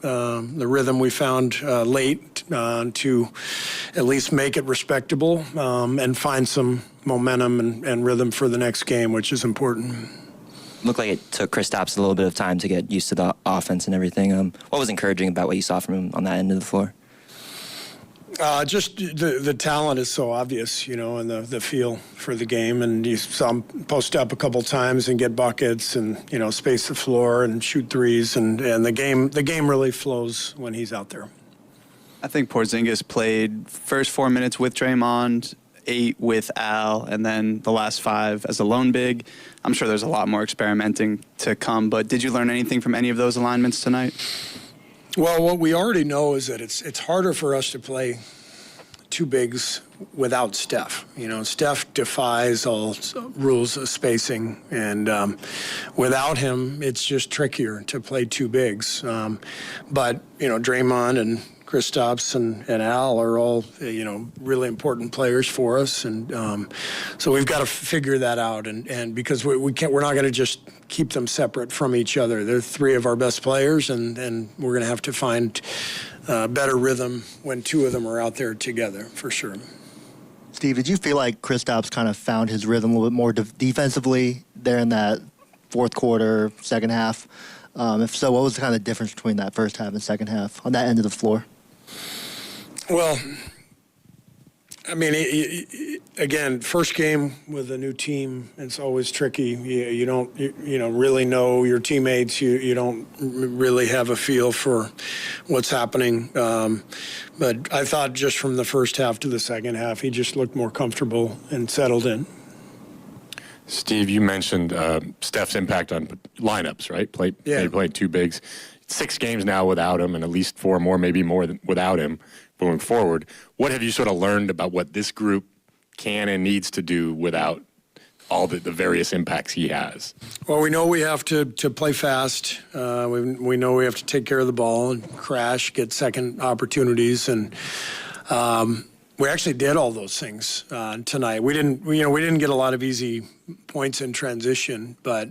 rhythm we found late to at least make it respectable and find some momentum and rhythm for the next game, which is important. Looked like it took Kristaps a little bit of time to get used to the offense and everything. What was encouraging about what you saw from him on that end of the floor? Just the talent is so obvious, and the feel for the game. And you saw him post up a couple times and get buckets and, space the floor and shoot threes. And the game really flows when he's out there. I think Porzingis played first 4 minutes with Draymond, 8 with Al, and then the last 5 as a lone big. I'm sure there's a lot more experimenting to come, but did you learn anything from any of those alignments tonight? Well, what we already know is that it's harder for us to play 2 bigs without Steph. Steph defies all rules of spacing, and without him, it's just trickier to play 2 bigs. But, Draymond and Kristaps and Al are all, really important players for us. And so we've got to figure that out. And because we're not going to just keep them separate from each other. They're three of our best players, and we're going to have to find better rhythm when two of them are out there together, for sure. Steve, did you feel like Kristaps kind of found his rhythm a little bit more defensively there in that fourth quarter, second half? If so, what was the kind of difference between that first half and second half on that end of the floor? Well, I mean, again, first game with a new team, it's always tricky. You don't, really know your teammates. You don't really have a feel for what's happening. But I thought just from the first half to the second half, he just looked more comfortable and settled in. Steve, you mentioned Steph's impact on lineups, right? He played two bigs. 6 games now without him, and at least 4 more, maybe more without him going forward. What have you sort of learned about what this group can and needs to do without all the various impacts he has? Well, we know we have to play fast. We know we have to take care of the ball and crash, get second opportunities, and we actually did all those things tonight. We didn't get a lot of easy points in transition, but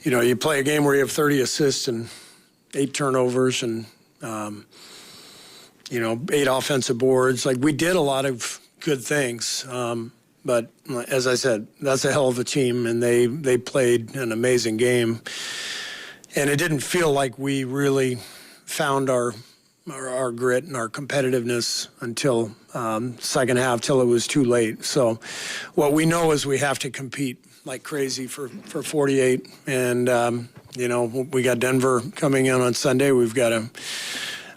you play a game where you have 30 assists and 8 turnovers and 8 offensive boards. Like, we did a lot of good things, but as I said, that's a hell of a team, and they played an amazing game. And it didn't feel like we really found our grit and our competitiveness until second half, till it was too late. So what we know is we have to compete like crazy for 48. And, we got Denver coming in on Sunday. We've got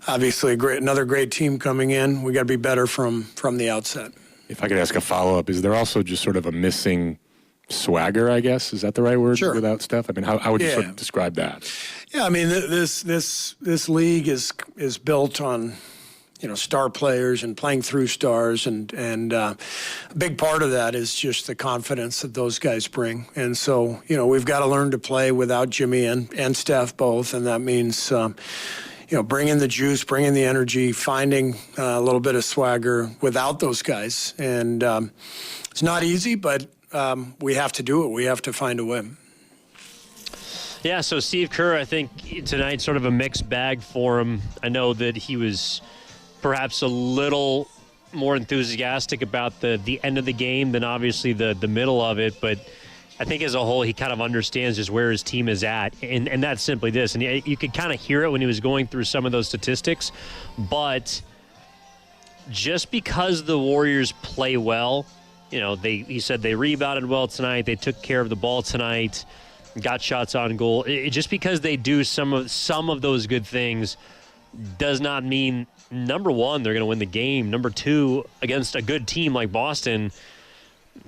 obviously another great team coming in. We got to be better from the outset. If I could ask a follow-up, is there also just sort of a missing swagger, I guess? Is that the right word? Sure. Without Steph? I mean, how would you sort of describe that? Yeah, I mean, this league is built on, star players and playing through stars, and a big part of that is just the confidence that those guys bring. And so, we've got to learn to play without Jimmy and Steph both, and that means, bringing the juice, bringing the energy, finding a little bit of swagger without those guys. And it's not easy, but we have to do it. We have to find a way. Yeah, so Steve Kerr, I think tonight sort of a mixed bag for him. I know that he was perhaps a little more enthusiastic about the end of the game than obviously the middle of it, but I think as a whole he kind of understands just where his team is at, and that's simply this. And you could kind of hear it when he was going through some of those statistics, but just because the Warriors play well, he said they rebounded well tonight, they took care of the ball tonight, got shots on goal. Just because they do some of those good things does not mean, number one, they're going to win the game. Number two, against a good team like Boston,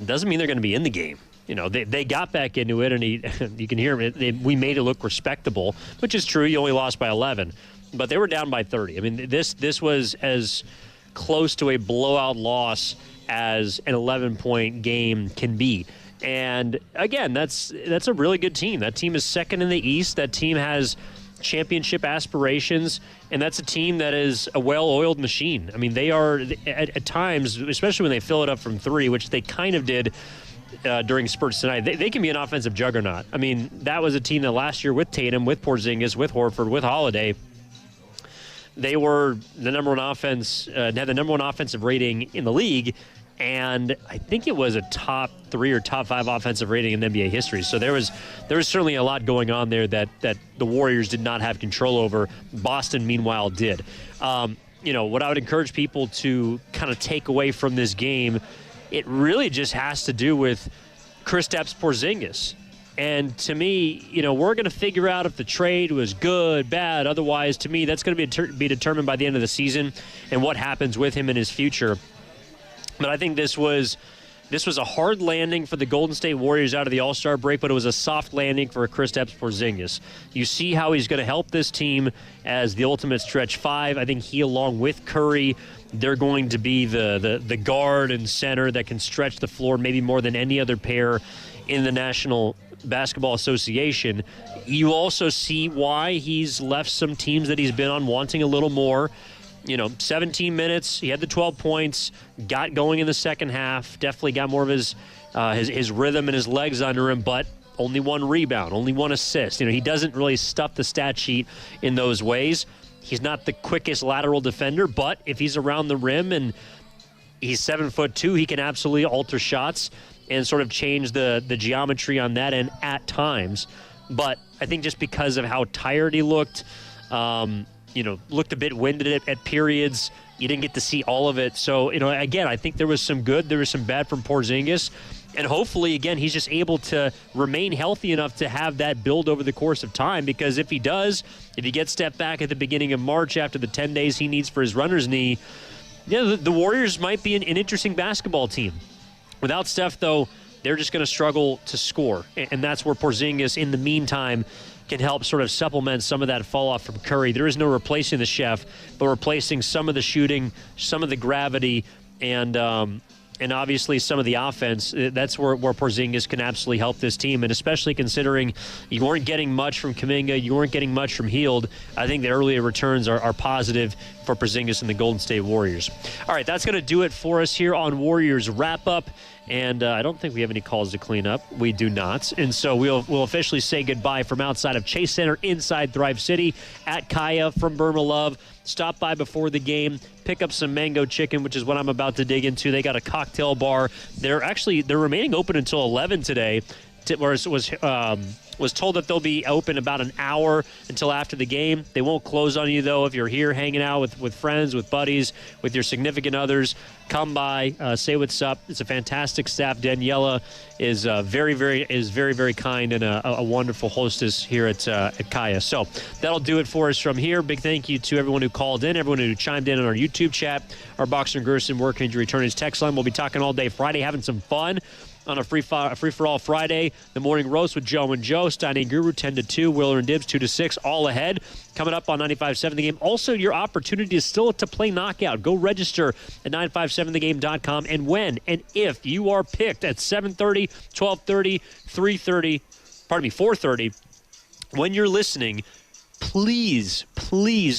doesn't mean they're going to be in the game. They got back into it, and you can hear him. We made it look respectable, which is true. You only lost by 11, but they were down by 30. I mean, this was as close to a blowout loss as an 11-point game can be. And again, that's a really good team. That team is second in the East. That team has championship aspirations, and that's a team that is a well-oiled machine. I mean, they are at times, especially when they fill it up from 3, which they kind of did during spurts tonight. They can be an offensive juggernaut. I mean, that was a team that last year with Tatum, with Porzingis, with Horford, with Holiday, they were the number one offense, had the number one offensive rating in the league, and I think it was a top 3 or top 5 offensive rating in NBA history. So there was certainly a lot going on there that the Warriors did not have control over. Boston, meanwhile, did. What I would encourage people to kind of take away from this game, it really just has to do with Kristaps Porzingis. And to me, we're going to figure out if the trade was good, bad. Otherwise, to me, that's going to be determined by the end of the season and what happens with him in his future. But I think this was a hard landing for the Golden State Warriors out of the All-Star break, but it was a soft landing for Kristaps Porzingis. You see how he's going to help this team as the ultimate stretch 5. I think he, along with Curry, they're going to be the guard and center that can stretch the floor maybe more than any other pair in the National Basketball Association. You also see why he's left some teams that he's been on wanting a little more. 17 minutes, he had the 12 points, got going in the second half, definitely got more of his rhythm and his legs under him, but only 1 rebound, only 1 assist. He doesn't really stuff the stat sheet in those ways. He's not the quickest lateral defender, but if he's around the rim and he's 7'2", he can absolutely alter shots and sort of change the geometry on that end at times. But I think just because of how tired he looked, looked a bit winded at periods. You didn't get to see all of it. So, again, I think there was some good, there was some bad from Porzingis. And hopefully, again, he's just able to remain healthy enough to have that build over the course of time. Because if he does, if he gets stepped back at the beginning of March after the 10 days he needs for his runner's knee, the Warriors might be an interesting basketball team. Without Steph, though, they're just going to struggle to score. And that's where Porzingis, in the meantime, can help sort of supplement some of that fall off from Curry. There is no replacing the chef, but replacing some of the shooting, some of the gravity, and obviously some of the offense. That's where Porzingis can absolutely help this team, and especially considering you weren't getting much from Kuminga, you weren't getting much from Hield. I think the earlier returns are positive for Porzingis and the Golden State Warriors. All right, that's going to do it for us here on Warriors Wrap-Up. And I don't think we have any calls to clean up. We do not. And so we'll officially say goodbye from outside of Chase Center, inside Thrive City, at Kaya from Burma Love. Stop by before the game, pick up some mango chicken, which is what I'm about to dig into. They got a cocktail bar. They're remaining open until 11 today. Was told that they'll be open about an hour until after the game. They won't close on you, though. If you're here hanging out with friends, with buddies, with your significant others, come by, say what's up. It's a fantastic staff. Daniela is very, very kind and a wonderful hostess here at Kaya. So that'll do it for us from here. Big thank you to everyone who called in, everyone who chimed in on our YouTube chat, our Boxer and Gerson Work Injury Attorneys text line. We'll be talking all day Friday, having some fun on a free-for-all Friday. The morning roast with Joe and Joe, Stein and Guru 10 to 2, Willer and Dibs 2 to 6, all ahead. Coming up on 95.7 The Game. Also, your opportunity is still to play Knockout. Go register at 957thegame.com. And when and if you are picked at 7:30, 12:30, 3:30, 4:30, when you're listening, please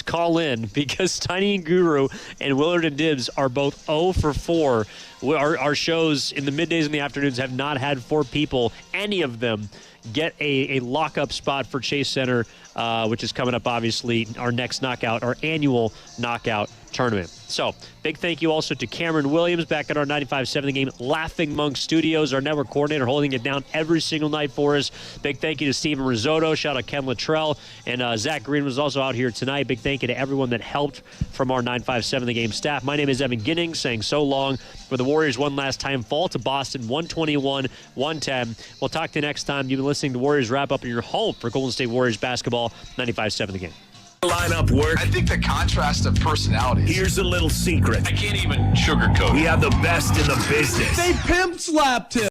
call in, because Tiny and Guru and Willard and Dibs are both 0 for 4. Our shows in the middays and the afternoons have not had 4 people, any of them, get a lockup spot for Chase Center, which is coming up, obviously, our next knockout, our annual knockout tournament. So, big thank you also to Cameron Williams back at our 95.7 The Game Laughing Monk Studios, our network coordinator, holding it down every single night for us. Big thank you to Steven Risotto. Shout out Ken Luttrell. And Zach Green was also out here tonight. Big thank you to everyone that helped from our 95.7 The Game staff. My name is Evan Ginning, saying so long, where the Warriors one last time fall to Boston, 121-110. We'll talk to you next time. You've been listening to Warriors Wrap Up in your home for Golden State Warriors basketball, 95.7 The Game. Lineup work. I think the contrast of personalities. Here's a little secret. I can't even sugarcoat it. We have the best in the business. They pimp slapped him.